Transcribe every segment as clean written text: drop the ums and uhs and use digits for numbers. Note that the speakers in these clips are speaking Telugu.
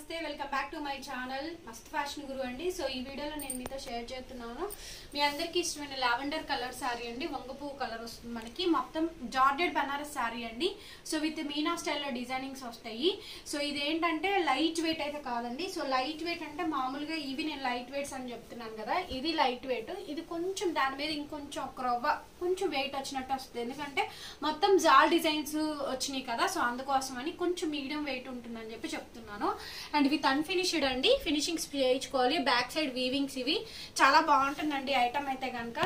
నమస్తే welcome back to my channel మస్త్ ఫ్యాషన్ గురు అండి. సో ఈ వీడియోలో నేను మీతో షేర్ చేస్తున్నాను మీ అందరికీ ఇష్టమైన లావెండర్ కలర్ శారీ అండి. వంగపువ్వు కలర్ వస్తుంది మనకి. మొత్తం జార్జెట్ బనారస్ శారీ అండి. సో విత్ మీనా స్టైల్లో డిజైనింగ్స్ వస్తాయి. సో ఇదేంటంటే లైట్ వెయిట్ అయితే కాదండి. సో లైట్ వెయిట్ అంటే మామూలుగా ఇవి నేను లైట్ వెయిట్స్ అని చెప్తున్నాను కదా, ఇది లైట్ వెయిట్. ఇది కొంచెం దాని మీద ఇంకొంచెం ఒక రవ్వ కొంచెం వెయిట్ వచ్చినట్టు వస్తుంది, ఎందుకంటే మొత్తం జాల్ డిజైన్స్ వచ్చినాయి కదా. సో అందుకోసం అని కొంచెం మీడియం వెయిట్ ఉంటుందని చెప్పి చెప్తున్నాను. అండ్ విత్ అన్ఫినిష్డ్ అండి, ఫినిషింగ్స్ చేయించుకోవాలి. బ్యాక్ సైడ్ వీవింగ్స్ ఇవి చాలా బాగుంటుందండి. ఐటమ్ అయితే కనుక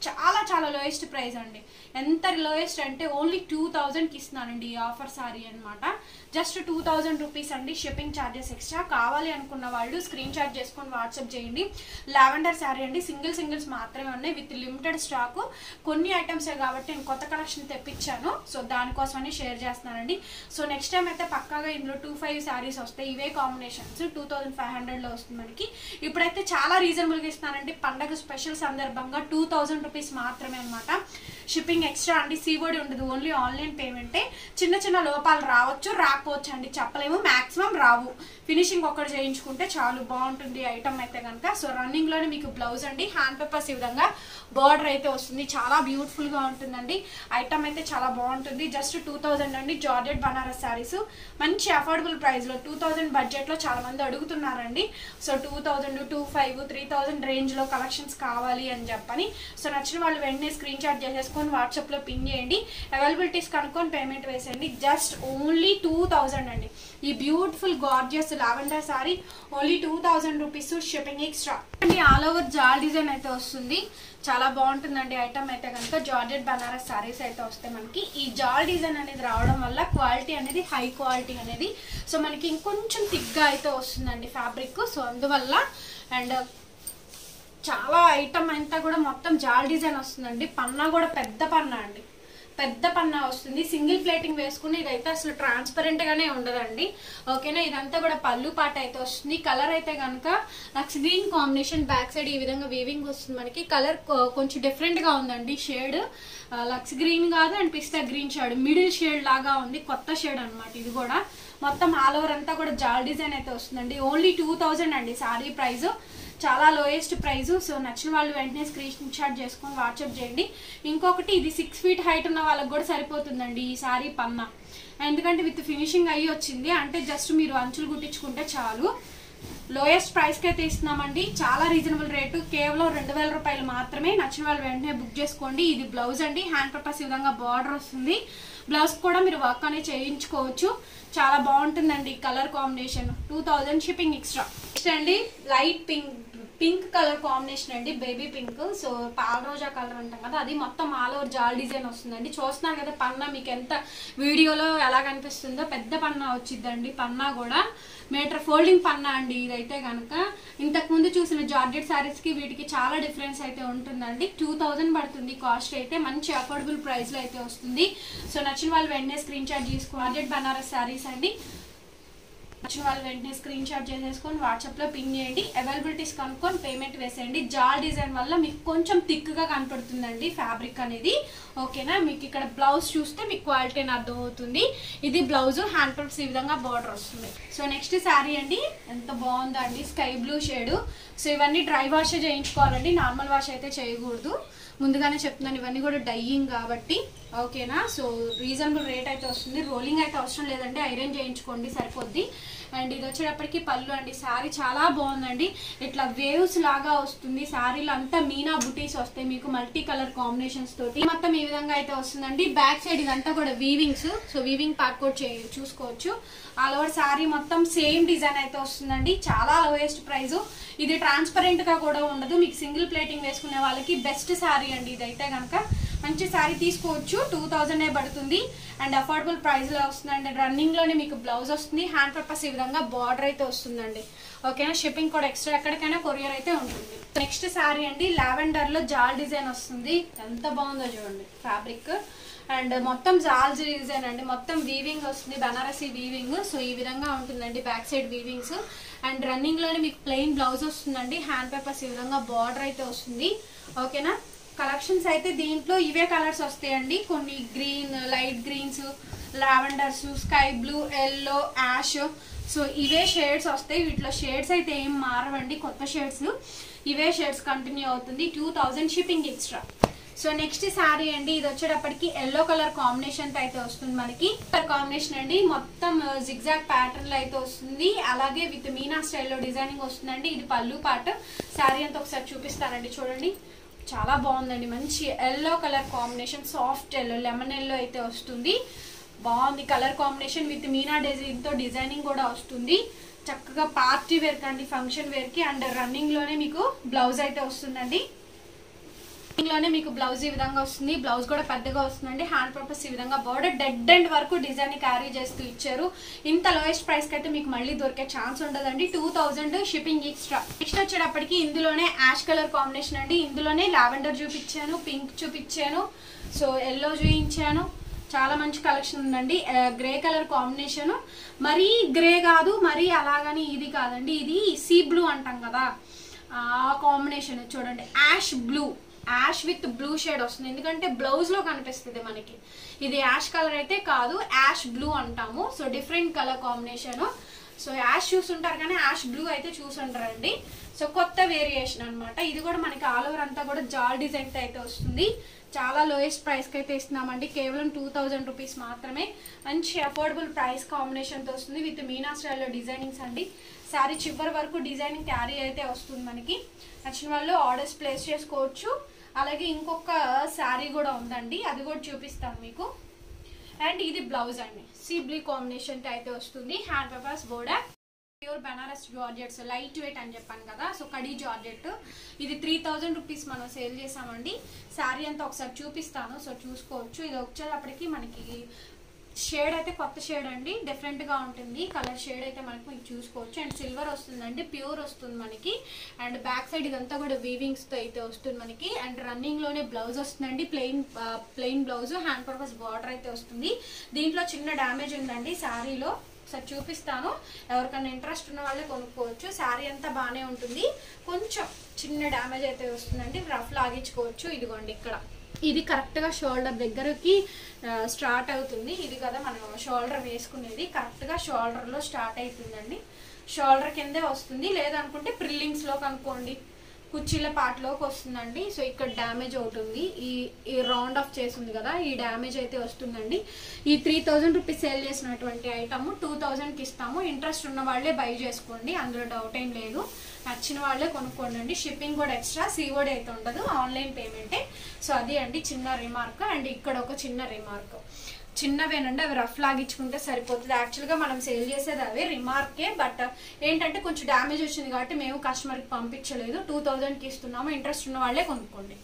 చాలా చాలా లోయెస్ట్ ప్రైస్ అండి. ఎంత లోయెస్ట్ అంటే ఓన్లీ 2000కి ఇస్తున్నానండి ఈ ఆఫర్ సారీ అనమాట. జస్ట్ 2000 రూపీస్ అండి. Shipping charges extra. కావాలి అనుకున్న వాళ్ళు స్క్రీన్ షాట్ చేసుకొని వాట్సాప్ చేయండి. లావెండర్ శారీ అండి. సింగిల్స్ మాత్రమే ఉన్నాయి విత్ లిమిటెడ్ స్టాక్. కొన్ని ఐటమ్సే కాబట్టి నేను కొత్త కలెక్షన్ తెప్పించాను. సో దానికోసమని షేర్ చేస్తున్నానండి. సో నెక్స్ట్ టైం అయితే పక్కాగా ఇందులో 2-5 శారీస్ వస్తాయి. ఇవే కాంబినేషన్స్ 2500లో వస్తుంది మనకి. ఇప్పుడైతే చాలా రీజనబుల్గా ఇస్తున్నానండి. పండగ స్పెషల్ సందర్భంగా 2000 రూపీస్ మాత్రమే అనమాట. షిప్పింగ్ ఎక్స్ట్రా అండి. సీబోర్డ్ ఉండదు, ఓన్లీ ఆన్లైన్ పేమెంటే. చిన్న చిన్న లోపాలు రావచ్చు, రాకపోవచ్చు అండి, చెప్పలేము. మాక్సిమం రావు. ఫినిషింగ్ ఒకటి చేయించుకుంటే చాలు, బాగుంటుంది ఐటమ్ అయితే కనుక. సో రన్నింగ్ లోనే మీకు బ్లౌజ్ అండి, హ్యాండ్ పేపర్స్ ఈ విధంగా బార్డర్ అయితే వస్తుంది. చాలా బ్యూటిఫుల్ గా ఉంటుందండి. ఐటమ్ అయితే చాలా బాగుంటుంది. జస్ట్ 2000 అండి. జార్జెట్ బనారస్ శారీస్ మంచి అఫోర్డబుల్ ప్రైస్ లో 2000 బడ్జెట్ లో చాలా మంది అడుగుతున్నారండి. సో 2000, 2500, 3000 రేంజ్ లో కలెక్షన్స్ కావాలి అని చెప్పని. సో నచ్చిన వాళ్ళు వెంటనే స్క్రీన్ షాట్ చేసేసుకొని వాట్సాప్ లో పిన్ చేయండి. అవైలబిలిటీస్ కనుక్కొని పేమెంట్ వేసేయండి. జస్ట్ ఓన్లీ 2000 అండి. ఈ beautiful gorgeous lavender sorry only 2000 rupees. Shipping extra అండి. ఆల్ ఓవర్ జాల్ డిజైన్ అయితే వస్తుంది. చాలా బాగుంటుందండి ఐటమ్ అయితే కనుక. జార్జెట్ బనారస్ సారీస్ అయితే వస్తాయి మనకి. ఈ జాల్ డిజైన్ అనేది రావడం వల్ల క్వాలిటీ అనేది హై క్వాలిటీ అనేది. సో మనకి ఇంకొంచెం థిక్గా అయితే వస్తుందండి ఫ్యాబ్రిక్. సో అందువల్ల అండ్ చాలా ఐటమ్ అంతా కూడా మొత్తం జాల్ డిజైన్ వస్తుందండి. పన్నా కూడా పెద్ద పన్నా అండి, పెద్ద పన్నా వస్తుంది. సింగిల్ ప్లేటింగ్ వేసుకుని ఇదైతే అసలు ట్రాన్స్పరెంట్ గానే ఉండదండి. ఓకేనా. ఇదంతా కూడా పళ్ళు పాట అయితే వస్తుంది. కలర్ అయితే కనుక lux green combination. Back side ఈ విధంగా వీవింగ్ వస్తుంది మనకి. కలర్ కొంచెం డిఫరెంట్ గా ఉందండి. షేడ్ లక్స్ గ్రీన్ కాదు and pista green shade, middle shade లాగా ఉంది. కొత్త షేడ్ అనమాట ఇది కూడా. మొత్తం ఆల్ ఓవర్ అంతా కూడా జాల్ డిజైన్ అయితే వస్తుందండి. ఓన్లీ 2000 అండి సారీ ప్రైస్. చాలా లోయెస్ట్ ప్రైస్. సో నచ్చిన వాళ్ళు వెంటనే స్క్రీన్ షాట్ చేసుకొని వాట్సాప్ చేయండి. ఇంకొకటి, ఇది 6 ఫీట్ హైట్ ఉన్న వాళ్ళకి కూడా సరిపోతుందండి ఈ సారీ పన్నా. ఎందుకంటే విత్ ఫినిషింగ్ అయ్యి వచ్చింది. అంటే జస్ట్ మీరు అంచులు కుట్టించుకుంటే చాలు. లోయెస్ట్ ప్రైస్కి అయితే ఇస్తున్నామండి. చాలా రీజనబుల్ రేటు, కేవలం 2000 రూపాయలు మాత్రమే. నచ్చిన వాళ్ళు వెంటనే బుక్ చేసుకోండి. ఇది బ్లౌజ్ అండి. హ్యాండ్ పేపర్స్ ఈ విధంగా బార్డర్ వస్తుంది. బ్లౌజ్ కూడా మీరు వర్క్ అనేది చేయించుకోవచ్చు. చాలా బాగుంటుందండి colour combination. 2000 shipping extra. Next అండి లైట్ పింక్ కలర్ కాంబినేషన్ అండి, బేబీ పింక్. సో పాల రోజా కలర్ అంటాం కదా, అది మొత్తం ఆల్ ఓవర్ జాల్ డిజైన్ వస్తుందండి. చూస్తున్నారు కదా పన్నా, మీకు ఎంత వీడియోలో ఎలా కనిపిస్తుందో పెద్ద పన్నా వచ్చిందండి. పన్నా కూడా మీటర్ ఫోల్డింగ్ పన్నా అండి ఇదైతే కనుక. ఇంతకు ముందు చూసిన జార్జెట్ శారీస్ కి వీటికి చాలా డిఫరెన్స్ అయితే ఉంటుందండి. 2000 పడుతుంది కాస్ట్ అయితే. మంచి అఫోర్డబుల్ ప్రైస్ లో అయితే వస్తుంది. సో నచ్చిన వాళ్ళు వెంటనే స్క్రీన్ షాట్ చేసుకో. జార్జెట్ బనారస్ శారీస్ అండి. నచ్చిన వాళ్ళు వెంటనే స్క్రీన్ షాట్ చేసేసుకొని వాట్సాప్ లో పింగ్ చేయండి. అవైలబిలిటీస్ కనుక్కొని పేమెంట్ వేసేయండి. జాల్ డిజైన్ వల్ల మీకు కొంచెం థిక్ గా కనపడుతుందండి ఫ్యాబ్రిక్ అనేది. ఓకేనా. మీకు ఇక్కడ బ్లౌజ్ చూస్తే మీకు క్వాలిటీ అని అర్థం అవుతుంది. ఇది బ్లౌజ్, హ్యాండ్ పేపర్స్ ఈ విధంగా బార్డర్ వస్తుంది. సో నెక్స్ట్ శారీ అండి. ఎంత బాగుందా అండి, స్కై బ్లూ షేడ్. సో ఇవన్నీ డ్రై వాష్ చేయించుకోవాలండి, నార్మల్ వాష్ అయితే చేయకూడదు. ముందుగానే చెప్తున్నాను, ఇవన్నీ కూడా డైయింగ్ కాబట్టి. ఓకేనా. సో రీజనబుల్ రేట్ అయితే వస్తుంది. రోలింగ్ అయితే అవసరం లేదండి, ఐరన్ చేయించుకోండి సరిపోద్ది. అండ్ ఇది వచ్చేటప్పటికి పళ్ళు అండి. శారీ చాలా బాగుందండి. ఇట్లా వేవ్స్ లాగా వస్తుంది. శారీలో అంతా మీనా బుటీస్ వస్తాయి మీకు మల్టీ కలర్ కాంబినేషన్స్ తోటి. మొత్తం ఈ విధంగా అయితే వస్తుందండి. బ్యాక్ సైడ్ ఇదంతా కూడా వీవింగ్స్. సో వీవింగ్ పార్ట్ కూడా చూసుకోవచ్చు. ఆల్ ఓవర్ శారీ మొత్తం సేమ్ డిజైన్ అయితే వస్తుందండి. చాలా లోయెస్ట్ ప్రైస్. ఇది ట్రాన్స్పరెంట్ గా కూడా ఉండదు. మీకు సింగిల్ ప్లేటింగ్ వేసుకునే వాళ్ళకి బెస్ట్ శారీ అండి ఇదైతే కనుక. మంచి శారీ తీసుకోవచ్చు. 2000 పడుతుంది అండ్ అఫోర్డబుల్ ప్రైస్ లో వస్తుందండి. రన్నింగ్ లోనే మీకు బ్లౌజ్ వస్తుంది. హ్యాండ్ పేపర్స్ ఈ విధంగా బార్డర్ అయితే వస్తుందండి. ఓకేనా. షిప్పింగ్ కూడా ఎక్స్ట్రా ఎక్కడికైనా కొరియర్ అయితే ఉంటుంది. నెక్స్ట్ శారీ అండి. లావెండర్ లో జాల్ డిజైన్ వస్తుంది. ఎంత బాగుందో చూడండి ఫ్యాబ్రిక్. అండ్ మొత్తం జాల్ డిజైన్ అండి. మొత్తం వీవింగ్ వస్తుంది, బనారసీ వీవింగ్. సో ఈ విధంగా ఉంటుందండి బ్యాక్ సైడ్ వీవింగ్స్. అండ్ రన్నింగ్ లోనే మీకు ప్లెయిన్ బ్లౌజ్ వస్తుందండి. హ్యాండ్ పేపర్స్ ఈ విధంగా బార్డర్ అయితే వస్తుంది. ఓకేనా. కలెక్షన్స్ అయితే దీంట్లో ఇవే కలర్స్ వస్తాయండి. కొన్ని green, light greens, lavenders, sky blue, yellow, ash. So ఇవే షేడ్స్ వస్తాయి, వీటిలో షేడ్స్ అయితే ఏం మారవండి, కొత్త షేడ్స్ ఇవే షేడ్స్ కంటిన్యూ అవుతుంది. 2000 shipping extra. So next sari అండి, ఇది వచ్చేటప్పటికి ఎల్లో కలర్ కాంబినేషన్ తో అయితే వస్తుంది మనకి. కలర్ కాంబినేషన్ అండి, మొత్తం జిగ్జాగ్ ప్యాటర్న్ లో అయితే వస్తుంది, అలాగే విత్ మీనా స్టైల్లో డిజైనింగ్ వస్తుందండి. ఇది పళ్ళు పార్ట్. శారీ అంతా ఒకసారి చూపిస్తానండి, చూడండి చాలా బాగుందండి. మంచి yellow colour combination, soft yellow, lemon yellow అయితే వస్తుంది. బాగుంది colour combination with Meena design తో డిజైనింగ్ కూడా వస్తుంది. చక్కగా పార్టీ వేర్ కండి, ఫంక్షన్ వేర్ కి. అండ్ రన్నింగ్ లోనే మీకు బ్లౌజ్ అయితే వస్తుందండి. లోనే మీకు బ్లౌజ్ ఈ విధంగా వస్తుంది, బ్లౌజ్ కూడా పెద్దగా వస్తుందండి. హ్యాండ్ పర్పస్ ఈ విధంగా బోర్డర్ డెడ్ ఎండ్ వరకు డిజైన్ క్యారీ చేస్తూ ఇచ్చారు. ఇంత లోయెస్ట్ ప్రైస్ కి అయితే మీకు మళ్ళీ దొరికే ఛాన్స్ ఉండదండి. 2000 షిప్పింగ్ ఎక్స్ట్రా. నెక్స్ట్ వచ్చేటప్పటికి ఇందులోనే యాష్ కలర్ కాంబినేషన్ అండి, ఇందులోనే లావెండర్ చూపించాను, పింక్ చూపించాను, సో ఎల్లో చూపించాను. చాలా మంచి కలెక్షన్ ఉందండి. గ్రే కలర్ కాంబినేషన్, మరీ గ్రే కాదు, మరీ అలాగని ఇది కాదండి, ఇది సీ బ్లూ అంటాం కదా ఆ కాంబినేషన్. చూడండి ash blue, ash with blue shade వస్తుంది, ఎందుకంటే బ్లౌజ్ లో కనిపిస్తుంది మనకి. ఇది యాష్ కలర్ అయితే కాదు, యాష్ బ్లూ అంటాము. So different colour combination. So ash చూసుంటారు కానీ యాష్ బ్లూ అయితే చూసుంటారండి. సో కొత్త వేరియేషన్ అనమాట. ఇది కూడా మనకి ఆల్ ఓవర్ అంతా కూడా జాల్ డిజైన్ తో అయితే వస్తుంది. చాలా లోయెస్ట్ ప్రైస్ కి అయితే ఇస్తున్నామండి, కేవలం 2000 రూపీస్ మాత్రమే. మంచి అఫోర్డబుల్ ప్రైస్ కాంబినేషన్ తో వస్తుంది విత్ మీనా స్టైల్లో డిజైనింగ్స్ అండి. శారీ చివరి వరకు డిజైనింగ్ క్యారీ అయితే వస్తుంది మనకి. నచ్చిన వాళ్ళు ఆర్డర్స్ ప్లేస్ చేసుకోవచ్చు. అలాగే ఇంకొక శారీ కూడా ఉందండి, అది కూడా చూపిస్తాను మీకు. అండ్ ఇది బ్లౌజ్ అండి, సీ బ్లూ కాంబినేషన్ తో అయితే వస్తుంది. Hand papers border, pure Banaras georgettes, light weight అని చెప్పాను కదా. సో కడీ జార్జెట్, ఇది 3000 రూపీస్ మనం సేల్ చేసామండి. శారీ అంతా ఒకసారి చూపిస్తాను, సో చూసుకోవచ్చు. ఇది వచ్చేటప్పటికి మనకి షేడ్ అయితే కొత్త షేడ్ అండి, డిఫరెంట్ గా ఉంటుంది కలర్ షేడ్ అయితే మనకి మీకు చూసుకోవచ్చు. అండ్ సిల్వర్ వస్తుందండి, ప్యూర్ వస్తుంది మనకి. అండ్ బ్యాక్ సైడ్ ఇదంతా కూడా వీవింగ్స్ తో అయితే వస్తుంది మనకి. అండ్ రన్నింగ్ లోనే బ్లౌజ్ వస్తుందండి, plain blouse, hand purpose border అయితే వస్తుంది. దీంట్లో చిన్న డ్యామేజ్ ఉందండి శారీలో, ఒకసారి చూపిస్తాను. ఎవరికైనా ఇంట్రెస్ట్ ఉన్న వాళ్ళే కొనుక్కోవచ్చు. శారీ అంతా బాగానే ఉంటుంది, కొంచెం చిన్న డ్యామేజ్ అయితే వస్తుందండి, రఫ్ లాగించుకోవచ్చు. ఇదిగోండి ఇక్కడ ఇది కరెక్ట్ గా షోల్డర్ దగ్గరకి స్టార్ట్ అవుతుంది. ఇది కదా మనం షోల్డర్ వేసుకునేది, కరెక్ట్ గా షోల్డర్ లో స్టార్ట్ అవుతుందండి. షోల్డర్ కిందే వస్తుంది, లేదనుకుంటే ప్రిల్లింగ్స్ లో కనుక్కోండి, కుర్చీల పాటలోకి వస్తుందండి. సో ఇక్కడ డ్యామేజ్ అవుతుంది, ఈ రౌండ్ ఆఫ్ చేసింది కదా, ఈ డ్యామేజ్ అయితే వస్తుందండి. ఈ 3000 రూపీస్ సేల్ చేసినటువంటి ఐటమ్ 2000 కి ఇస్తాము. ఇంట్రెస్ట్ ఉన్న వాళ్ళే బై చేసుకోండి, అందులో డౌట్ ఏం లేదు. నచ్చిన వాళ్ళే కొనుక్కోండి. షిప్పింగ్ కూడా ఎక్స్ట్రా, సీఓడి అయితే ఉండదు, ఆన్లైన్ పేమెంటే. సో అది అండి చిన్న రిమార్క్. అండ్ ఇక్కడ ఒక చిన్న రిమార్క్, చిన్నవేనండి, అవి రఫ్ లాగించుకుంటే సరిపోతుంది. యాక్చువల్గా మనం సేల్ చేసేది అవే రిమార్కే, బట్ ఏంటంటే కొంచెం డ్యామేజ్ వచ్చింది కాబట్టి మేము కస్టమర్కి పంపించలేదు. 2000కి ఇస్తున్నాము. ఇంట్రెస్ట్ ఉన్న వాళ్ళే కొనుక్కోండి.